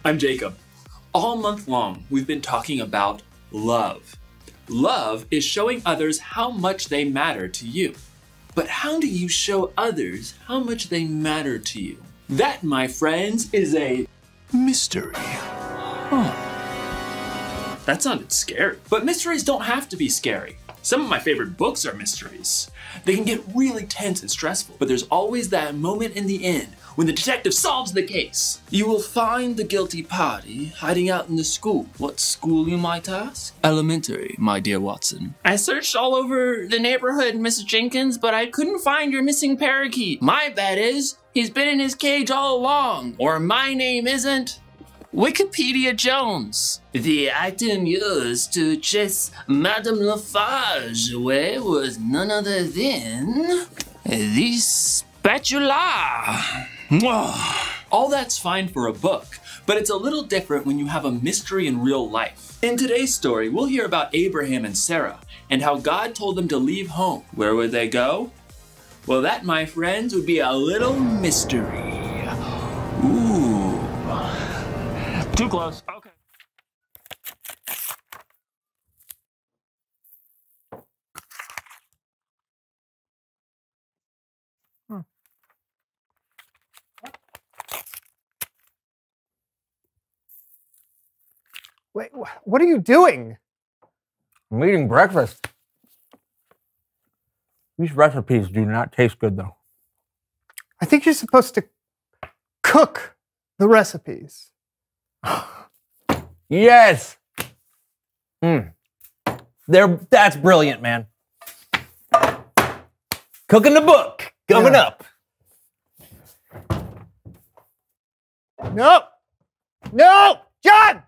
I'm Jacob. All month long, we've been talking about love. Love is showing others how much they matter to you. But how do you show others how much they matter to you? That, my friends, is a mystery. That sounded scary. But mysteries don't have to be scary. Some of my favorite books are mysteries. They can get really tense and stressful, but there's always that moment in the end when the detective solves the case. You will find the guilty party hiding out in the school. What school, you might ask? Elementary, my dear Watson. I searched all over the neighborhood, Mrs. Jenkins, but I couldn't find your missing parakeet. My bet is he's been in his cage all along, or my name isn't Wikipedia Jones. The item used to chase Madame Lafarge away was none other than the spatula. All that's fine for a book, but it's a little different when you have a mystery in real life. In today's story, we'll hear about Abraham and Sarah and how God told them to leave home. Where would they go? Well, that, my friends, would be a little mystery. Ooh. Too close. Okay. Wait, what are you doing? I'm eating breakfast. These recipes do not taste good, though. I think you're supposed to cook the recipes. Yes! That's brilliant, man. Cooking the book, coming up. No! No! John!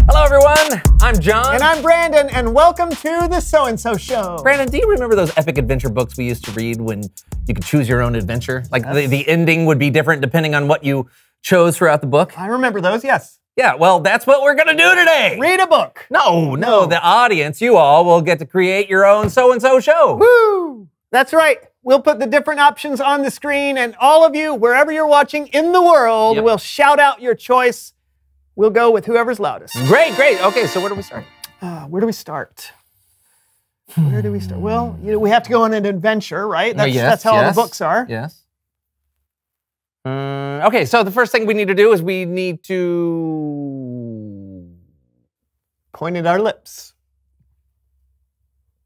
Hello, everyone. I'm John. And I'm Brandon, and welcome to the So-and-So Show. Brandon, do you remember those epic adventure books we used to read when you could choose your own adventure? Like the ending would be different depending on what you chose throughout the book? I remember those, yes. Yeah, well, that's what we're gonna do today. Read a book. No, the audience, you all will get to create your own So-and-So show. Woo! That's right. We'll put the different options on the screen, and all of you, wherever you're watching in the world, will shout out your choice. We'll go with whoever's loudest. Great. Okay, so where do we start? Where do we start? Where do we start? Well, we have to go on an adventure, right? That's how all the books are. Yes. Okay, so the first thing we need to do is we need to point at our lips.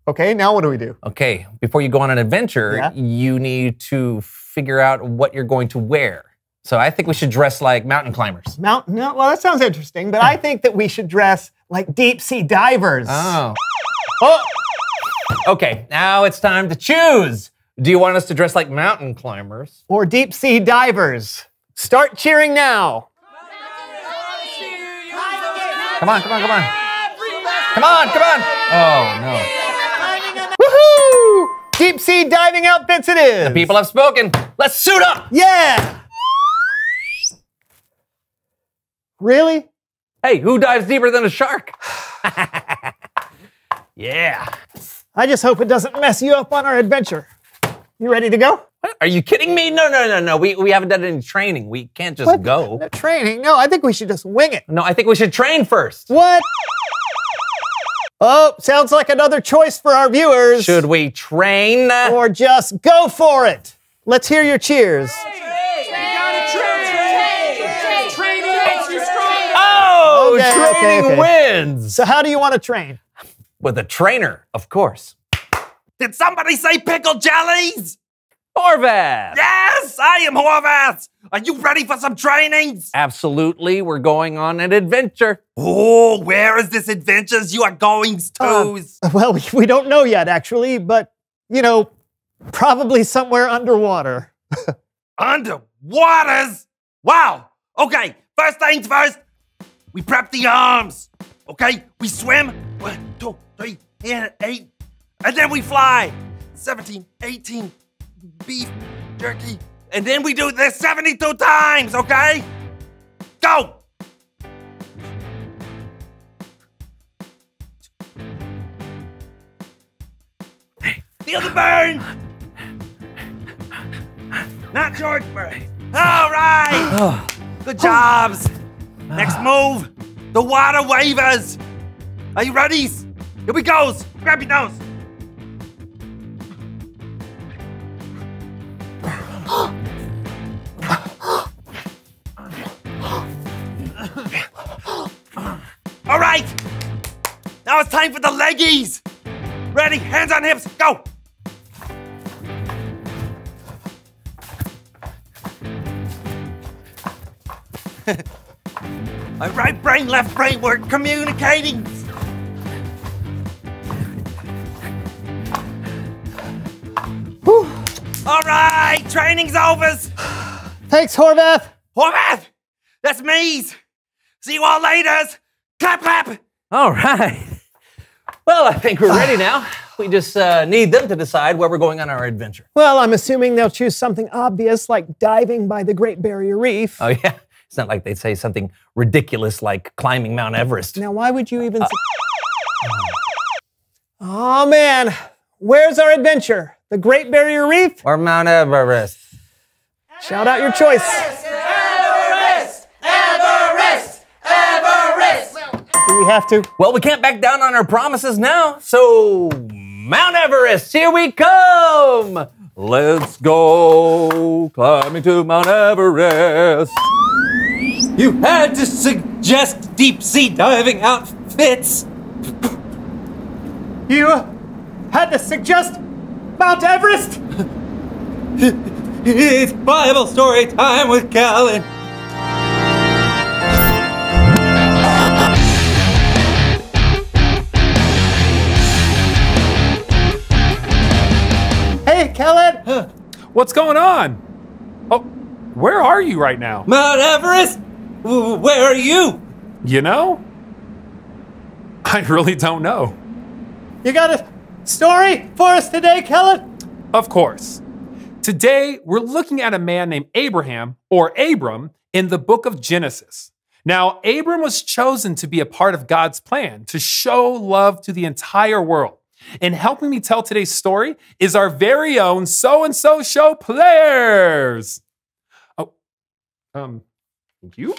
Okay, now what do we do? Okay, before you go on an adventure, you need to figure out what you're going to wear. So I think we should dress like mountain climbers. Well, that sounds interesting, but I think that we should dress like deep sea divers. Oh. Okay, now it's time to choose. Do you want us to dress like mountain climbers? Or deep sea divers? Start cheering now. Come on. Come on. Oh, no. Woohoo! Deep sea diving outfits it is. The people have spoken. Let's suit up. Yeah! Really? Hey, who dives deeper than a shark? Yeah. I just hope it doesn't mess you up on our adventure. You ready to go? What? Are you kidding me? No. We haven't done any training. We can't just go. No training? No, I think we should just wing it. No, I think we should train first. What? Oh, sounds like another choice for our viewers. Should we train? Or just go for it? Let's hear your cheers. Training wins. So how do you want to train? With a trainer, of course. Did somebody say pickle jellies? Horvath! Yes, I am Horvath! Are you ready for some trainings? Absolutely, we're going on an adventure. Oh, where is this adventures you are going to? Well, we don't know yet, actually, but, probably somewhere underwater. Underwaters? Wow! Okay, first things first, we prep the arms. Okay, we swim. 1, 2, 3, 8, and then we fly. 17, 18, beef jerky, and then we do this 72 times, okay? Go! Feel the burn. Not short burn. All right. Good jobs. Next move. The water waivers. Are you ready? Here we go. Grab your nose. All right. Now it's time for the leggies. Ready? Hands on hips. Go. My right brain, left brain, we're communicating. Whew. All right, training's over. Thanks, Horvath. Horvath, that's me. See you all later. Clap, clap. All right. Well, I think we're ready now. We just need them to decide where we're going on our adventure. Well, I'm assuming they'll choose something obvious like diving by the Great Barrier Reef. Oh, yeah. It's not like they'd say something ridiculous like climbing Mount Everest. Now, why would you even say... Oh, man. Where's our adventure? The Great Barrier Reef? Or Mount Everest. Shout out your choice. Everest! Everest! Everest! Do we have to? Well, we can't back down on our promises now, so Mount Everest, here we come! Let's go climbing to Mount Everest. You had to suggest deep sea diving outfits. You had to suggest Mount Everest? It's Bible story time with Callan. Hey, Kellen. What's going on? Oh, where are you right now? Mount Everest? Where are you? You know? I really don't know. You got a story for us today, Kellen? Of course. Today, we're looking at a man named Abraham, or Abram, in the book of Genesis. Now, Abram was chosen to be a part of God's plan to show love to the entire world. And helping me tell today's story is our very own So-and-So Show players. Oh, thank you.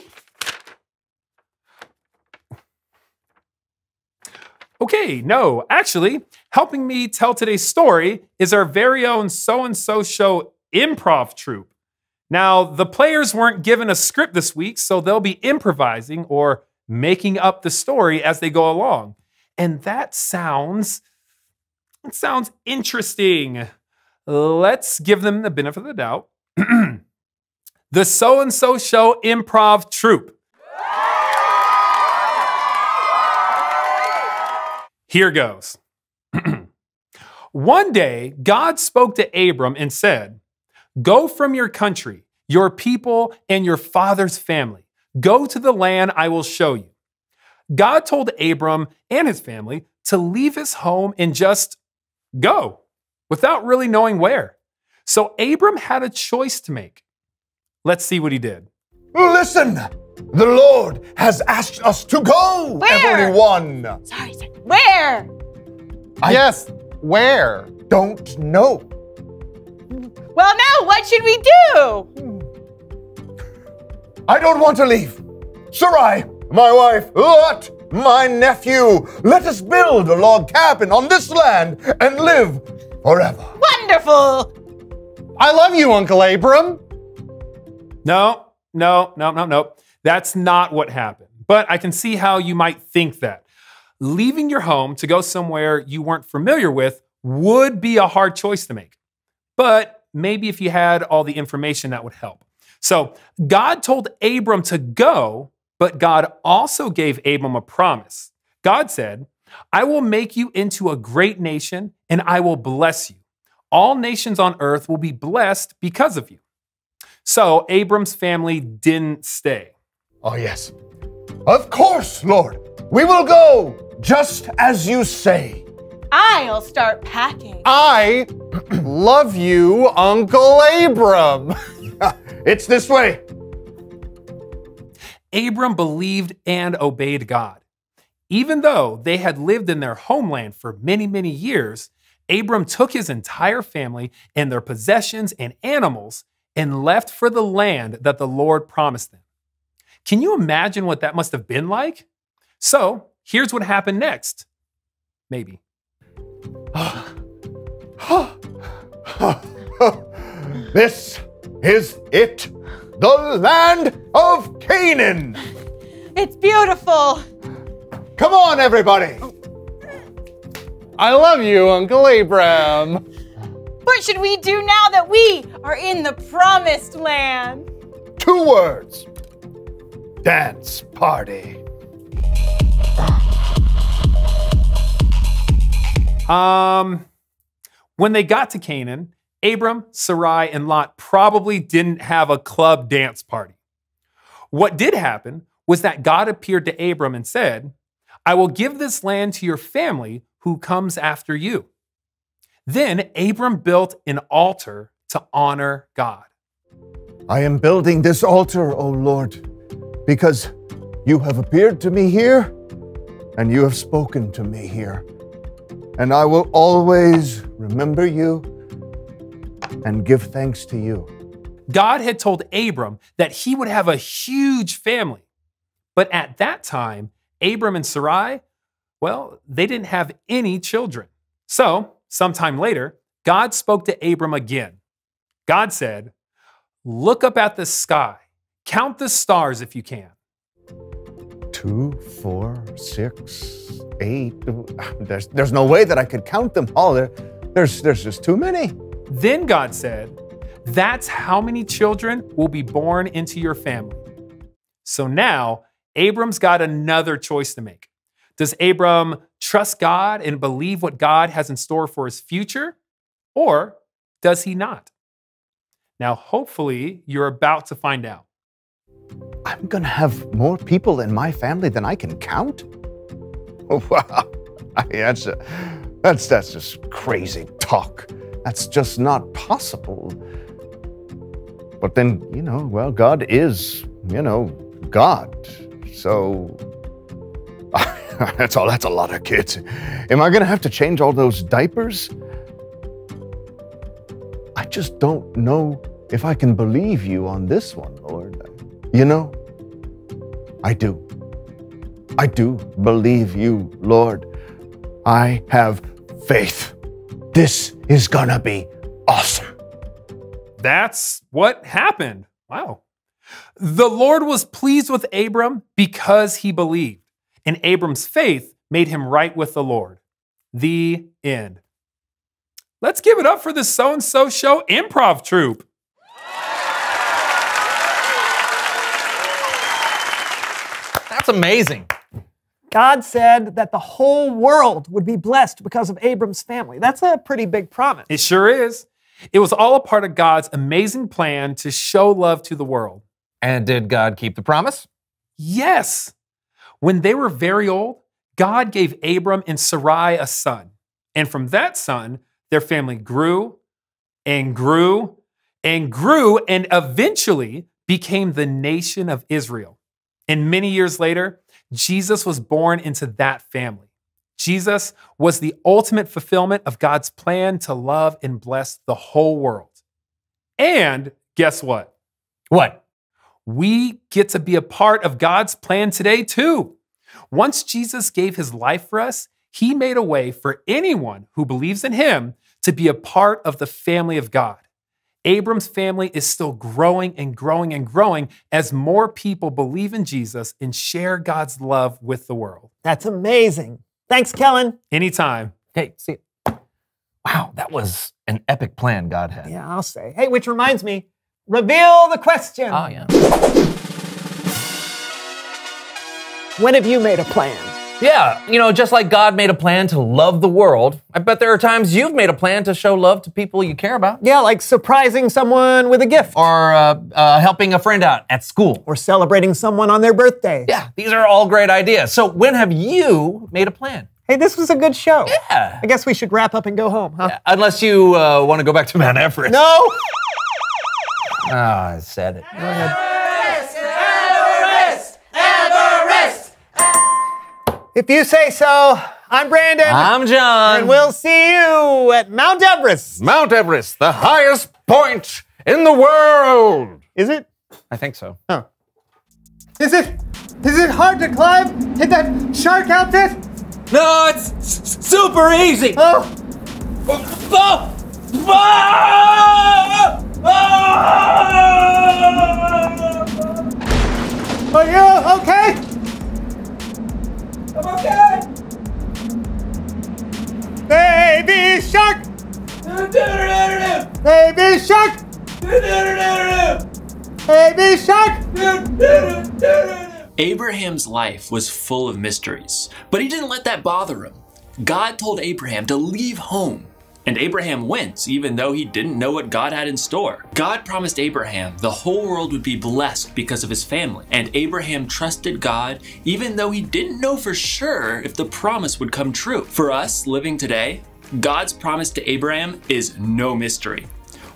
Okay, no, actually, helping me tell today's story is our very own So-and-So Show improv troupe. Now, the players weren't given a script this week, so they'll be improvising or making up the story as they go along. And that sounds interesting. Let's give them the benefit of the doubt. The So-and-So Show improv troupe. Here goes. One day, God spoke to Abram and said, "Go from your country, your people, and your father's family. Go to the land I will show you." God told Abram and his family to leave his home and just go, without really knowing where. So Abram had a choice to make. Let's see what he did. Listen! The Lord has asked us to go, Where? everyone! Sorry. Where? Yes, where? Don't know. Well, now what should we do? I don't want to leave. Sarai, my wife, Lot, my nephew, let us build a log cabin on this land and live forever. Wonderful. I love you, Uncle Abram. No. That's not what happened. But I can see how you might think that. Leaving your home to go somewhere you weren't familiar with would be a hard choice to make. But maybe if you had all the information, that would help. So God told Abram to go, but God also gave Abram a promise. God said, "I will make you into a great nation, and I will bless you. All nations on earth will be blessed because of you." So Abram's family didn't stay. Oh, yes. Of course, Lord. We will go, just as you say. I'll start packing. I love you, Uncle Abram. It's this way. Abram believed and obeyed God. Even though they had lived in their homeland for many, many years, Abram took his entire family and their possessions and animals and left for the land that the Lord promised them. Can you imagine what that must have been like? So here's what happened next. Maybe. This is it, the land of Canaan. It's beautiful. Come on, everybody. I love you, Uncle Abram. What should we do now that we are in the promised land? 2 words. Dance party. When they got to Canaan, Abram, Sarai, and Lot probably didn't have a club dance party. What did happen was that God appeared to Abram and said, I will give this land to your family who comes after you. Then Abram built an altar to honor God. I am building this altar, O Lord, because you have appeared to me here and you have spoken to me here. And I will always remember you and give thanks to you. God had told Abram that he would have a huge family. But at that time, Abram and Sarai, well, they didn't have any children. So, sometime later, God spoke to Abram again. God said, look up at the sky. Count the stars if you can. 2, 4, 6, 8. There's no way that I could count them all. There's just too many. Then God said, that's how many children will be born into your family. So now, Abram's got another choice to make. Does Abram trust God and believe what God has in store for his future? Or does he not? Now, hopefully, you're about to find out. I'm gonna have more people in my family than I can count? Oh, wow. That's just crazy talk. That's just not possible. But then, well, God is, God. So that's a lot of kids. Am I gonna have to change all those diapers? I just don't know if I can believe you on this one, Lord. I do. I do believe you, Lord. I have faith. This is gonna be awesome. That's what happened. Wow. The Lord was pleased with Abram because he believed, and Abram's faith made him right with the Lord. The end. Let's give it up for the So-and-So Show improv troupe. That's amazing. God said that the whole world would be blessed because of Abram's family. That's a pretty big promise. It sure is. It was all a part of God's amazing plan to show love to the world. And did God keep the promise? Yes. When they were very old, God gave Abram and Sarai a son. And from that son, their family grew and grew and grew and eventually became the nation of Israel. And many years later, Jesus was born into that family. Jesus was the ultimate fulfillment of God's plan to love and bless the whole world. And guess what? What? We get to be a part of God's plan today, too. Once Jesus gave his life for us, he made a way for anyone who believes in him to be a part of the family of God. Abram's family is still growing and growing and growing as more people believe in Jesus and share God's love with the world. That's amazing. Thanks, Kellen. Anytime. Hey, see, wow, that was an epic plan God had. Yeah, I'll say. Hey, which reminds me, reveal the question. Oh, yeah. When have you made a plan? Yeah, just like God made a plan to love the world, I bet there are times you've made a plan to show love to people you care about. Yeah, like surprising someone with a gift. Or helping a friend out at school. Or celebrating someone on their birthday. Yeah, these are all great ideas. So when have you made a plan? Hey, this was a good show. Yeah. I guess we should wrap up and go home, huh? Yeah, unless you want to go back to Mount Everest. No! I said it. Go ahead. If you say so, I'm Brandon. I'm John. And we'll see you at Mount Everest. Mount Everest, the highest point in the world. Is it? I think so. Oh. Is it hard to climb? Hit that shark out there? No, it's super easy. Oh. Oh! Are you okay? I'm okay. Baby shark! Baby shark! Baby shark! Abraham's life was full of mysteries, but he didn't let that bother him. God told Abraham to leave home, and Abraham went, even though he didn't know what God had in store. God promised Abraham the whole world would be blessed because of his family, and Abraham trusted God even though he didn't know for sure if the promise would come true. For us living today, God's promise to Abraham is no mystery.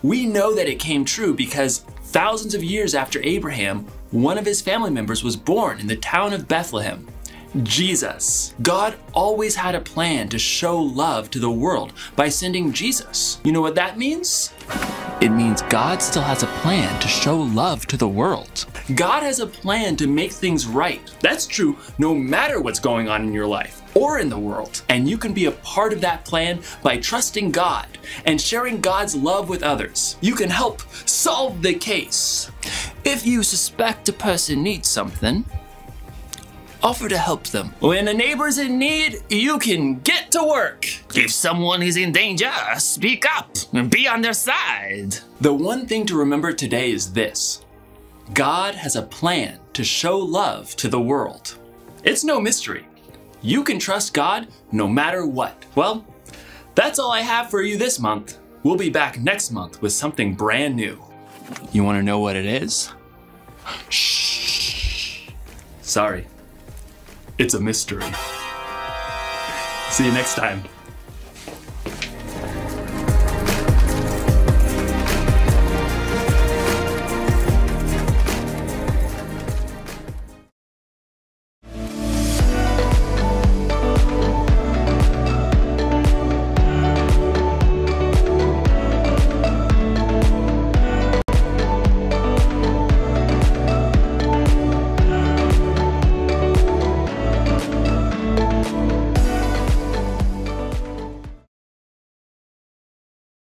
We know that it came true because thousands of years after Abraham, one of his family members was born in the town of Bethlehem. Jesus. God always had a plan to show love to the world by sending Jesus. You know what that means? It means God still has a plan to show love to the world. God has a plan to make things right. That's true no matter what's going on in your life or in the world. And you can be a part of that plan by trusting God and sharing God's love with others. You can help solve the case. If you suspect a person needs something, offer to help them. When a neighbor's in need, you can get to work. If someone is in danger, speak up and be on their side. The one thing to remember today is this: God has a plan to show love to the world. It's no mystery. You can trust God no matter what. Well, that's all I have for you this month. We'll be back next month with something brand new. You want to know what it is? Shh. Sorry. It's a mystery. See you next time.